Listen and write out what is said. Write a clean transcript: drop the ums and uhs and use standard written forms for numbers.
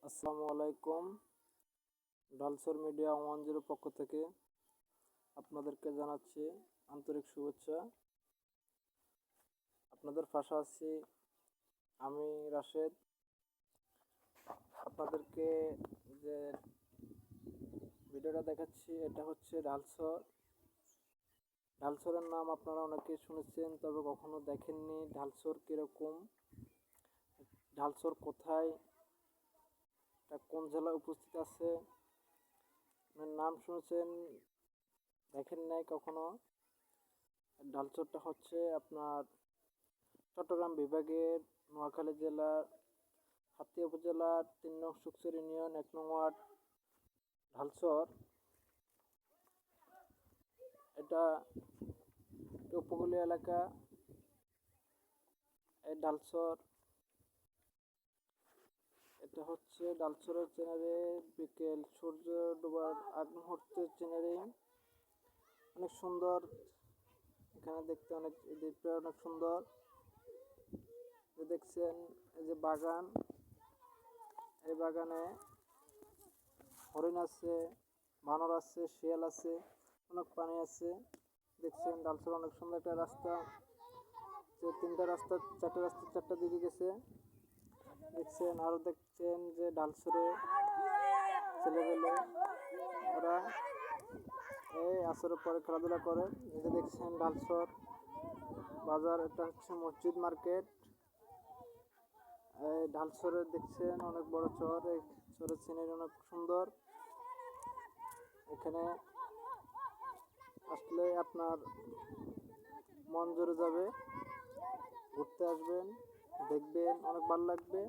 আসসালামু আলাইকুম। ডালসর মিডিয়া 10 পক্ষ থেকে আপনাদেরকে জানাচ্ছি আন্তরিক শুভেচ্ছা। আপনাদের পাশে আছি আমি রাশেদ। আপনাদেরকে যে ভিডিওটা দেখাচ্ছি এটা হচ্ছে ডালসর। ডালসরের নাম আপনারা অনেকে শুনেছেন, তবে কখনো দেখেননি ডালসর কীরকম, ডালসর কোথায়, এটা কোন জেলায় উপস্থিত আছে। নাম শুনেছেন, দেখেন নাই কখনো। ডালচরটা হচ্ছে আপনার চট্টগ্রাম বিভাগের নোয়াখালী জেলার হাতিয়া উপজেলার ৩ নং সুকচর ইউনিয়ন ১ নং ওয়ার্ড ডালচর। এটা উপকূলীয় এলাকা। এই ডালচর, এটা হচ্ছে ডালচরের চেনারে বিকেল সূর্য ডোবার আগ মুহূর্তের চেনারি। অনেক সুন্দর, এখানে দেখতে অনেক দ্বীপটা অনেক সুন্দর। দেখছেন এই যে বাগান, এই বাগানে হরিণ আছে, বানর আছে, শিয়াল আছে, অনেক পানি আছে। দেখছেন ডালসর অনেক সুন্দর একটা রাস্তা, যে 3টা রাস্তা 4টা রাস্তা 4টা দিকে গেছে। দেখছেন আরো দেখছেন যে ডালসরে ছেলেবেলে ওরা এই আসরের পরে খেলাধুলা করে। এই যে দেখছেন ডালসর বাজার, এটা হচ্ছে মসজিদ মার্কেট। এই ডালসরে দেখছেন অনেক বড় চর, এই চরের সিনারি অনেক সুন্দর। এখানে আসলে আপনার মন জুড়ে যাবে, ঘুরতে আসবেন, দেখবেন, অনেক ভালো লাগবে।